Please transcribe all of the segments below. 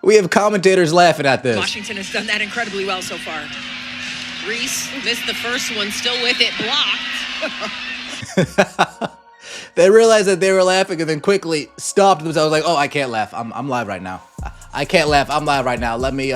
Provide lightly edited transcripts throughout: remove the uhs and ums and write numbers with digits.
We have commentators laughing at this. Washington has done that incredibly well so far. Reese missed the first one, still with it, blocked. They realized that they were laughing and then quickly stopped themselves like, oh, I can't laugh. I'm live right now. I can't laugh. I'm live right now. Let me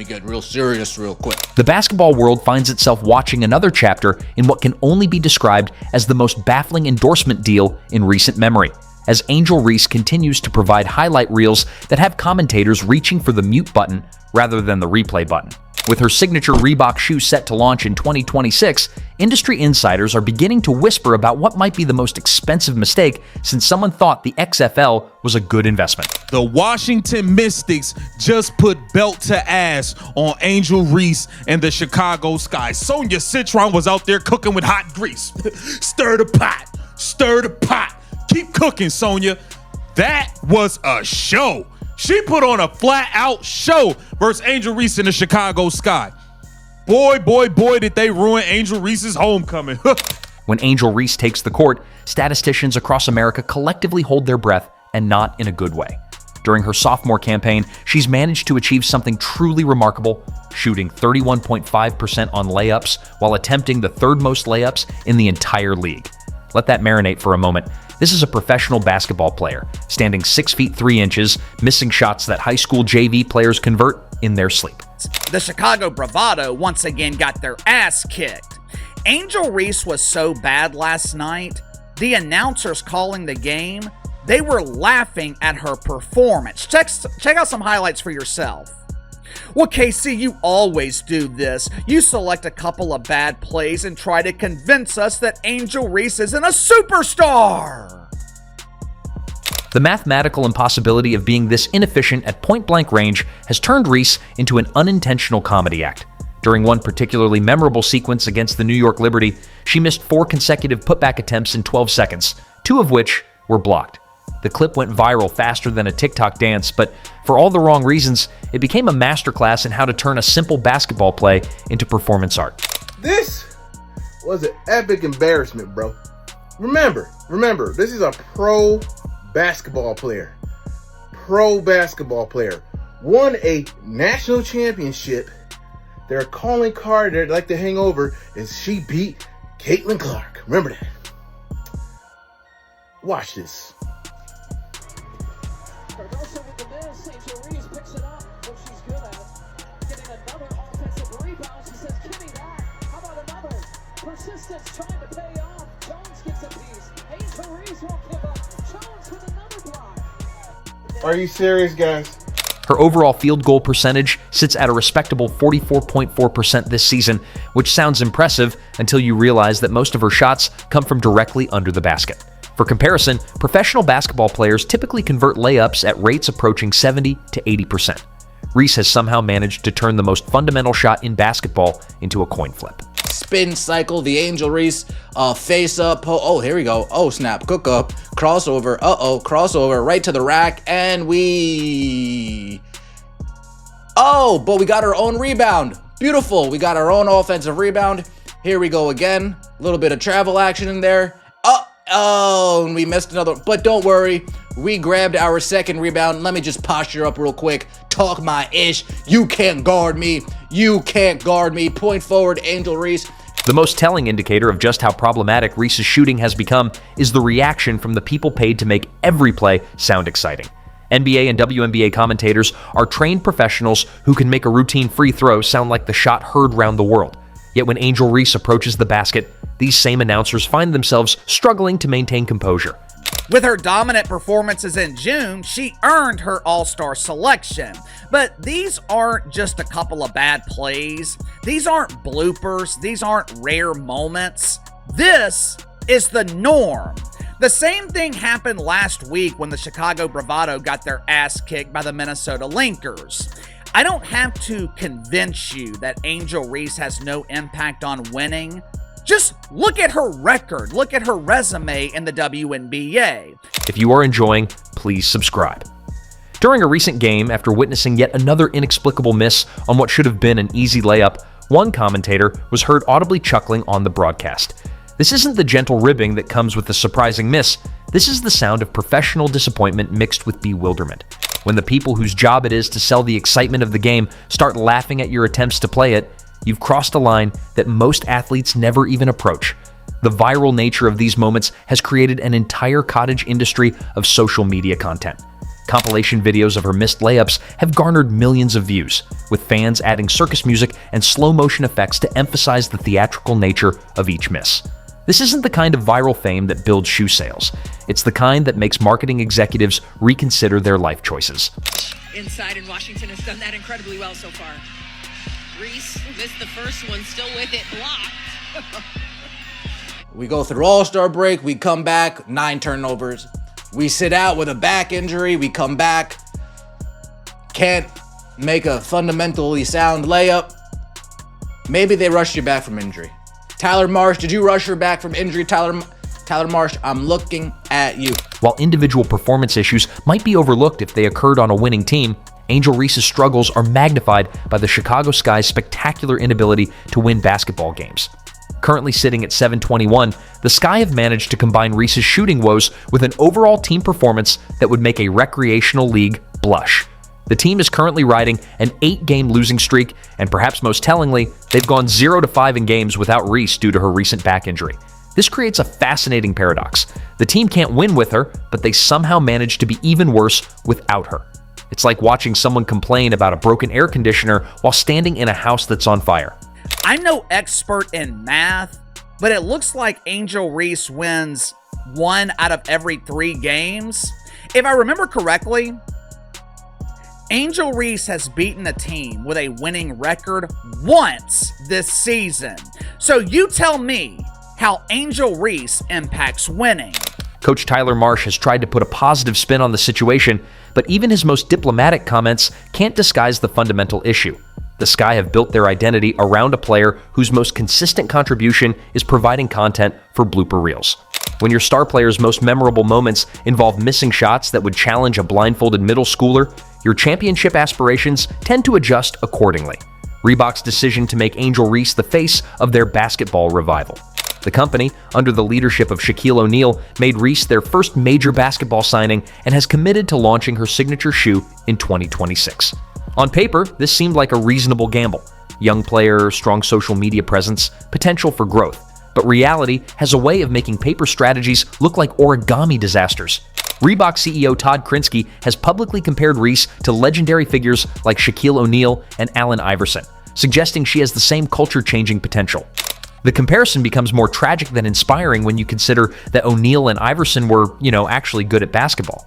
get real serious real quick. The basketball world finds itself watching another chapter in what can only be described as the most baffling endorsement deal in recent memory, as Angel Reese continues to provide highlight reels that have commentators reaching for the mute button rather than the replay button. With her signature Reebok shoe set to launch in 2026, industry insiders are beginning to whisper about what might be the most expensive mistake since someone thought the XFL was a good investment. The Washington Mystics just put belt to ass on Angel Reese and the Chicago Sky. Sonia Citron was out there cooking with hot grease. Stir the pot. Stir the pot. Keep cooking, Sonia. That was a show. She put on a flat-out show versus Angel Reese in the Chicago Sky. Boy, did they ruin Angel Reese's homecoming. When Angel Reese takes the court, statisticians across America collectively hold their breath, and not in a good way. During her sophomore campaign, she's managed to achieve something truly remarkable, shooting 31.5% on layups while attempting the third most layups in the entire league. Let that marinate for a moment. This is a professional basketball player, standing 6 feet 3 inches, missing shots that high school JV players convert in their sleep. The Chicago Bravado once again got their ass kicked. Angel Reese was so bad last night, the announcers calling the game, they were laughing at her performance. Check out some highlights for yourself. Well, KC, you always do this. You select a couple of bad plays and try to convince us that Angel Reese isn't a superstar. The mathematical impossibility of being this inefficient at point-blank range has turned Reese into an unintentional comedy act. During one particularly memorable sequence against the New York Liberty, she missed 4 consecutive putback attempts in 12 seconds, 2 of which were blocked. The clip went viral faster than a TikTok dance, but for all the wrong reasons, it became a masterclass in how to turn a simple basketball play into performance art. This was an epic embarrassment, bro. Remember, this is a pro basketball player. Won a national championship. Their calling card they'd like to hang over is she beat Caitlin Clark. Remember that. Watch this. Persistence trying to pay off. Jones gets a piece. Angel Reese won't give up. Jones with another block. Are you serious, guys? Her overall field goal percentage sits at a respectable 44.4% this season, which sounds impressive until you realize that most of her shots come from directly under the basket. For comparison, professional basketball players typically convert layups at rates approaching 70 to 80%. Reese has somehow managed to turn the most fundamental shot in basketball into a coin flip. Spin cycle, the Angel Reese, face up, oh, here we go, oh snap, cook up, crossover, crossover, right to the rack, and but we got our own rebound, beautiful, we got our own offensive rebound, here we go again, a little bit of travel action in there, and we missed another, but don't worry, we grabbed our second rebound. Let me just posture up real quick, talk my ish, you can't guard me, point forward, Angel Reese. The most telling indicator of just how problematic Reese's shooting has become is the reaction from the people paid to make every play sound exciting. NBA and WNBA commentators are trained professionals who can make a routine free throw sound like the shot heard round the world. Yet when Angel Reese approaches the basket, these same announcers find themselves struggling to maintain composure. With her dominant performances in June, she earned her All-Star selection. But these aren't just a couple of bad plays. These aren't bloopers. These aren't rare moments. This is the norm. The same thing happened last week when the Chicago Bravado got their ass kicked by the Minnesota Lakers. I don't have to convince you that Angel Reese has no impact on winning. Just look at her record, look at her resume in the WNBA. If you are enjoying, please subscribe. During a recent game, after witnessing yet another inexplicable miss on what should have been an easy layup, one commentator was heard audibly chuckling on the broadcast. This isn't the gentle ribbing that comes with the surprising miss. This is the sound of professional disappointment mixed with bewilderment. When the people whose job it is to sell the excitement of the game start laughing at your attempts to play it, you've crossed a line that most athletes never even approach. The viral nature of these moments has created an entire cottage industry of social media content. Compilation videos of her missed layups have garnered millions of views, with fans adding circus music and slow-motion effects to emphasize the theatrical nature of each miss. This isn't the kind of viral fame that builds shoe sales. It's the kind that makes marketing executives reconsider their life choices. Inside, and Washington has done that incredibly well so far. Reese missed the first one, still with it, blocked. We go through All-Star break, we come back, 9 turnovers. We sit out with a back injury, we come back, can't make a fundamentally sound layup. Maybe they rushed you back from injury. Tyler Marsh, did you rush her back from injury? Tyler Marsh, I'm looking at you. While individual performance issues might be overlooked if they occurred on a winning team, Angel Reese's struggles are magnified by the Chicago Sky's spectacular inability to win basketball games. Currently sitting at 7-21, the Sky have managed to combine Reese's shooting woes with an overall team performance that would make a recreational league blush. The team is currently riding an 8-game losing streak, and perhaps most tellingly, they've gone 0-5 in games without Reese due to her recent back injury. This creates a fascinating paradox. The team can't win with her, but they somehow manage to be even worse without her. It's like watching someone complain about a broken air conditioner while standing in a house that's on fire. I'm no expert in math, but it looks like Angel Reese wins 1 out of every 3 games. If I remember correctly, Angel Reese has beaten a team with a winning record once this season. So you tell me how Angel Reese impacts winning. Coach Tyler Marsh has tried to put a positive spin on the situation, but even his most diplomatic comments can't disguise the fundamental issue. The Sky have built their identity around a player whose most consistent contribution is providing content for blooper reels. When your star player's most memorable moments involve missing shots that would challenge a blindfolded middle schooler, your championship aspirations tend to adjust accordingly. Reebok's decision to make Angel Reese the face of their basketball revival. The company, under the leadership of Shaquille O'Neal, made Reese their first major basketball signing and has committed to launching her signature shoe in 2026. On paper, this seemed like a reasonable gamble. Young player, strong social media presence, potential for growth. But reality has a way of making paper strategies look like origami disasters. Reebok CEO Todd Krinsky has publicly compared Reese to legendary figures like Shaquille O'Neal and Allen Iverson, suggesting she has the same culture-changing potential. The comparison becomes more tragic than inspiring when you consider that O'Neal and Iverson were, actually good at basketball.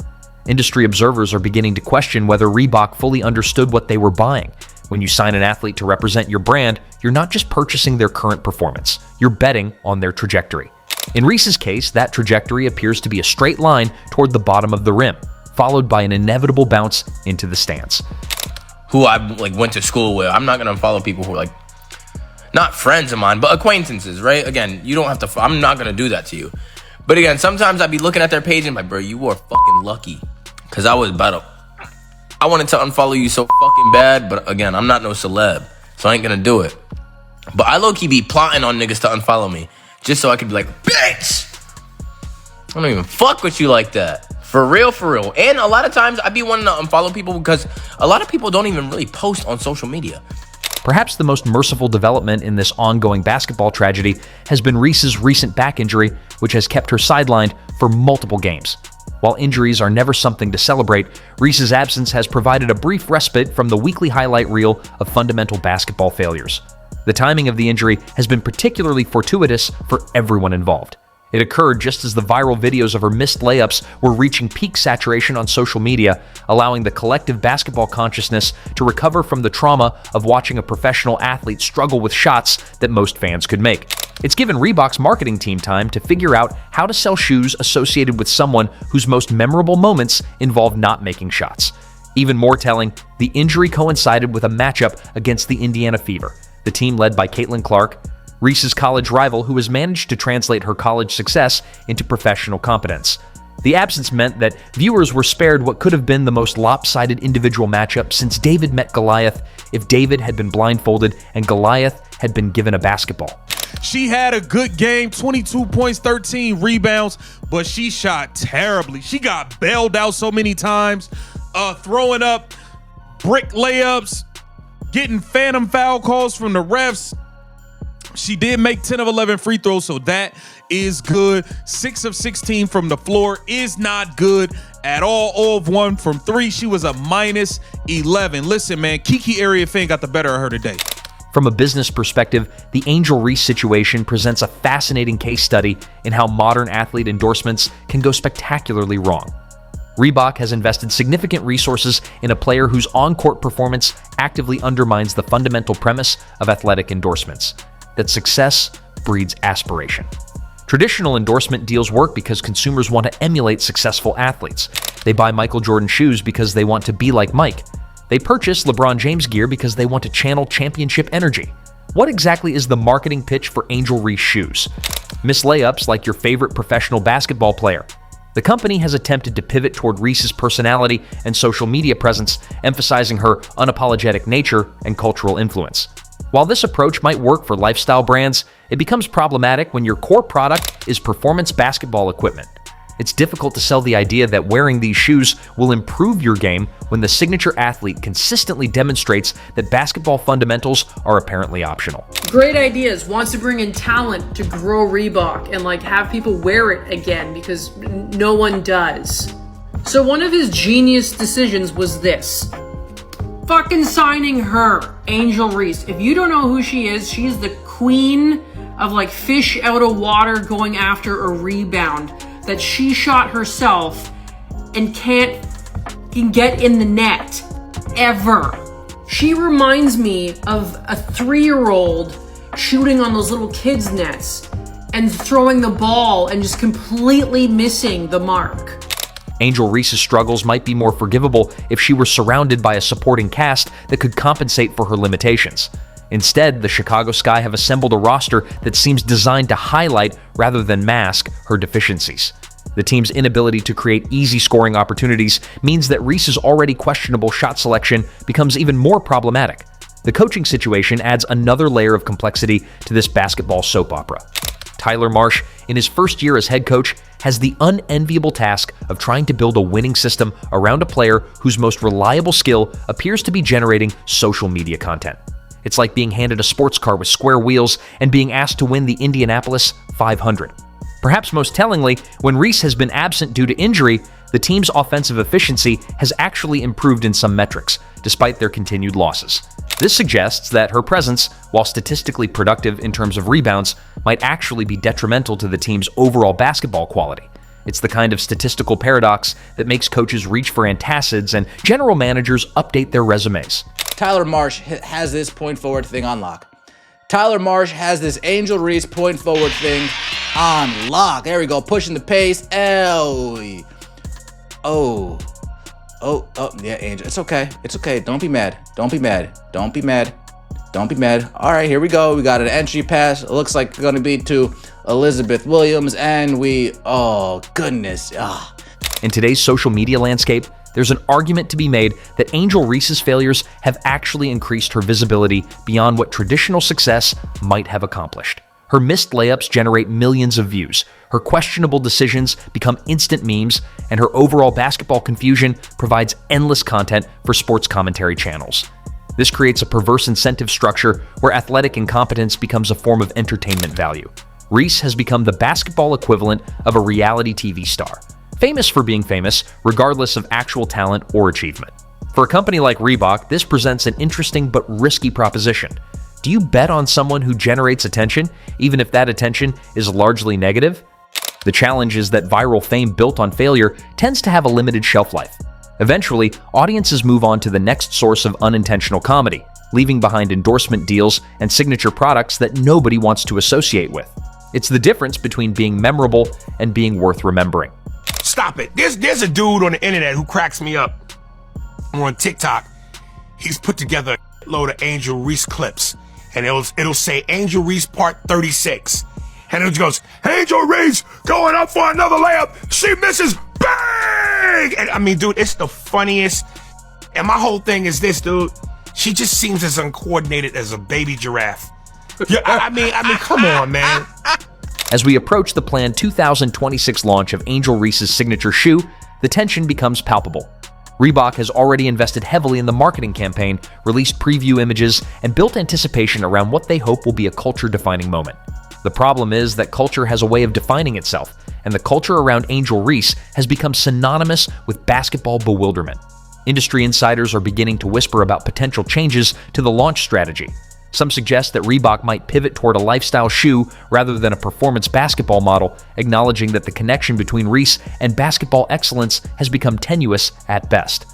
Industry observers are beginning to question whether Reebok fully understood what they were buying. When you sign an athlete to represent your brand, you're not just purchasing their current performance, you're betting on their trajectory. In Reese's case, that trajectory appears to be a straight line toward the bottom of the rim, followed by an inevitable bounce into the stands. Who I went to school with, I'm not gonna follow people who are not friends of mine, but acquaintances, right? Again, you don't have to, I'm not gonna do that to you. But again, sometimes I'd be looking at their page and bro, you were fucking lucky. Cause I wanted to unfollow you so fucking bad, but again, I'm not no celeb, so I ain't gonna do it. But I low-key be plotting on niggas to unfollow me, just so I could be like, bitch! I don't even fuck with you like that. For real. And a lot of times, I be wanting to unfollow people because a lot of people don't even really post on social media. Perhaps the most merciful development in this ongoing basketball tragedy has been Reese's recent back injury, which has kept her sidelined for multiple games. While injuries are never something to celebrate, Reese's absence has provided a brief respite from the weekly highlight reel of fundamental basketball failures. The timing of the injury has been particularly fortuitous for everyone involved. It occurred just as the viral videos of her missed layups were reaching peak saturation on social media, allowing the collective basketball consciousness to recover from the trauma of watching a professional athlete struggle with shots that most fans could make. It's given Reebok's marketing team time to figure out how to sell shoes associated with someone whose most memorable moments involve not making shots. Even more telling, the injury coincided with a matchup against the Indiana Fever, the team led by Caitlin Clark, Reese's college rival who has managed to translate her college success into professional competence. The absence meant that viewers were spared what could have been the most lopsided individual matchup since David met Goliath if David had been blindfolded and Goliath had been given a basketball. She had a good game, 22 points, 13 rebounds, but she shot terribly. She got bailed out so many times. throwing up brick layups, getting phantom foul calls from the refs. She did make 10 of 11 free throws, so that is good. 6 of 16 from the floor is not good at all. 0 of 1 from 3. She was a minus 11. Listen, man, Kiki Area Finn got the better of her today. From a business perspective, the Angel Reese situation presents a fascinating case study in how modern athlete endorsements can go spectacularly wrong. Reebok has invested significant resources in a player whose on-court performance actively undermines the fundamental premise of athletic endorsements, that success breeds aspiration. Traditional endorsement deals work because consumers want to emulate successful athletes. They buy Michael Jordan shoes because they want to be like Mike. They purchase LeBron James gear because they want to channel championship energy. What exactly is the marketing pitch for Angel Reese shoes? Miss layups like your favorite professional basketball player. The company has attempted to pivot toward Reese's personality and social media presence, emphasizing her unapologetic nature and cultural influence. While this approach might work for lifestyle brands, it becomes problematic when your core product is performance basketball equipment. It's difficult to sell the idea that wearing these shoes will improve your game when the signature athlete consistently demonstrates that basketball fundamentals are apparently optional. Great ideas, wants to bring in talent to grow Reebok and have people wear it again because no one does. So one of his genius decisions was this. Fucking signing her, Angel Reese. If you don't know who she is, she's the queen of fish out of water going after a rebound that she shot herself and can't get in the net ever. She reminds me of a 3-year-old shooting on those little kids' nets and throwing the ball and just completely missing the mark. Angel Reese's struggles might be more forgivable if she were surrounded by a supporting cast that could compensate for her limitations. Instead, the Chicago Sky have assembled a roster that seems designed to highlight rather than mask her deficiencies. The team's inability to create easy scoring opportunities means that Reese's already questionable shot selection becomes even more problematic. The coaching situation adds another layer of complexity to this basketball soap opera. Tyler Marsh, in his first year as head coach, has the unenviable task of trying to build a winning system around a player whose most reliable skill appears to be generating social media content. It's like being handed a sports car with square wheels and being asked to win the Indianapolis 500. Perhaps most tellingly, when Reese has been absent due to injury, the team's offensive efficiency has actually improved in some metrics, despite their continued losses. This suggests that her presence, while statistically productive in terms of rebounds, might actually be detrimental to the team's overall basketball quality. It's the kind of statistical paradox that makes coaches reach for antacids and general managers update their resumes. Tyler Marsh has this point forward thing on lock. Tyler Marsh has this Angel Reese point forward thing on lock. There we go, pushing the pace. Oh, yeah, Angel. It's okay. It's okay. Don't be mad. Don't be mad. Don't be mad. Don't be mad. All right, here we go. We got an entry pass. It looks like it's going to be to Elizabeth Williams, and oh, goodness. In today's social media landscape, there's an argument to be made that Angel Reese's failures have actually increased her visibility beyond what traditional success might have accomplished. Her missed layups generate millions of views, her questionable decisions become instant memes, and her overall basketball confusion provides endless content for sports commentary channels. This creates a perverse incentive structure where athletic incompetence becomes a form of entertainment value. Reese has become the basketball equivalent of a reality TV star, famous for being famous, regardless of actual talent or achievement. For a company like Reebok, this presents an interesting but risky proposition. Do you bet on someone who generates attention, even if that attention is largely negative? The challenge is that viral fame built on failure tends to have a limited shelf life. Eventually, audiences move on to the next source of unintentional comedy, leaving behind endorsement deals and signature products that nobody wants to associate with. It's the difference between being memorable and being worth remembering. Stop it. There's a dude on the internet who cracks me up. On TikTok, he's put together a load of Angel Reese clips, and it'll say Angel Reese part 36. And it goes, Angel Reese going up for another layup. She misses. Bang! And I mean, dude, it's the funniest. And my whole thing is this, dude. She just seems as uncoordinated as a baby giraffe. Yeah, I mean, come on, man. As we approach the planned 2026 launch of Angel Reese's signature shoe, the tension becomes palpable. Reebok has already invested heavily in the marketing campaign, released preview images, and built anticipation around what they hope will be a culture-defining moment. The problem is that culture has a way of defining itself, and the culture around Angel Reese has become synonymous with basketball bewilderment. Industry insiders are beginning to whisper about potential changes to the launch strategy. Some suggest that Reebok might pivot toward a lifestyle shoe rather than a performance basketball model, acknowledging that the connection between Reese and basketball excellence has become tenuous at best.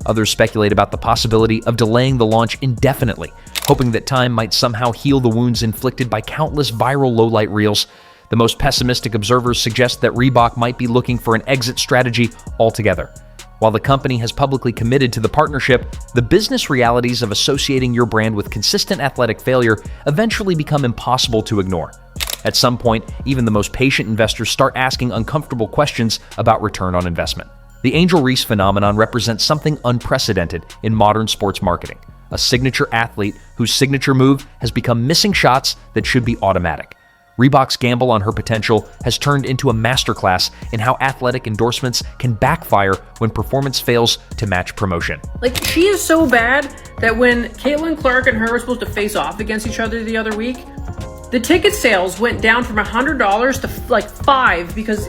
Others speculate about the possibility of delaying the launch indefinitely, hoping that time might somehow heal the wounds inflicted by countless viral low-light reels. The most pessimistic observers suggest that Reebok might be looking for an exit strategy altogether. While the company has publicly committed to the partnership, the business realities of associating your brand with consistent athletic failure eventually become impossible to ignore. At some point, even the most patient investors start asking uncomfortable questions about return on investment. The Angel Reese phenomenon represents something unprecedented in modern sports marketing, a signature athlete whose signature move has become missing shots that should be automatic. Reebok's gamble on her potential has turned into a masterclass in how athletic endorsements can backfire when performance fails to match promotion. Like, she is so bad that when Caitlin Clark and her were supposed to face off against each other the other week, the ticket sales went down from $100 to like $5 because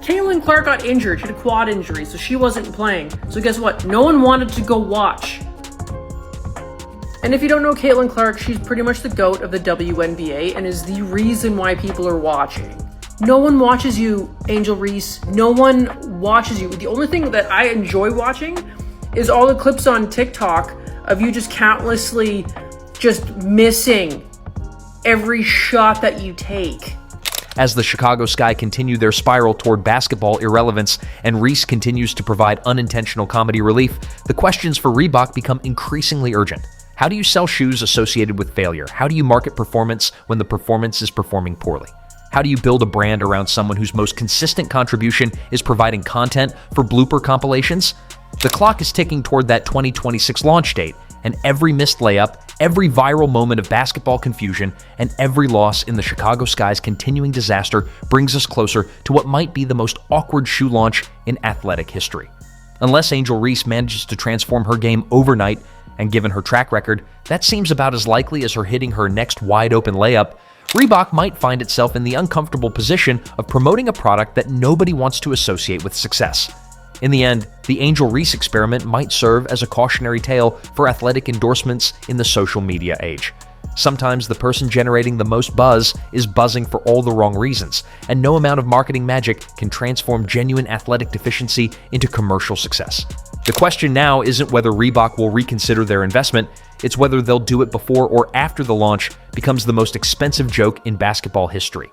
Caitlin Clark got injured. She had a quad injury, so she wasn't playing. So guess what? No one wanted to go watch. And if you don't know Caitlin Clark, she's pretty much the GOAT of the WNBA and is the reason why people are watching. No one watches you, Angel Reese. No one watches you. The only thing that I enjoy watching is all the clips on TikTok of you just countlessly just missing every shot that you take. As the Chicago Sky continue their spiral toward basketball irrelevance and Reese continues to provide unintentional comedy relief, the questions for Reebok become increasingly urgent. How do you sell shoes associated with failure? How do you market performance when the performance is performing poorly? How do you build a brand around someone whose most consistent contribution is providing content for blooper compilations? The clock is ticking toward that 2026 launch date, and every missed layup, every viral moment of basketball confusion, and every loss in the Chicago Sky's continuing disaster brings us closer to what might be the most awkward shoe launch in athletic history. Unless Angel Reese manages to transform her game overnight, and given her track record, that seems about as likely as her hitting her next wide-open layup, Reebok might find itself in the uncomfortable position of promoting a product that nobody wants to associate with success. In the end, the Angel Reese experiment might serve as a cautionary tale for athletic endorsements in the social media age. Sometimes the person generating the most buzz is buzzing for all the wrong reasons, and no amount of marketing magic can transform genuine athletic deficiency into commercial success. The question now isn't whether Reebok will reconsider their investment, it's whether they'll do it before or after the launch becomes the most expensive joke in basketball history.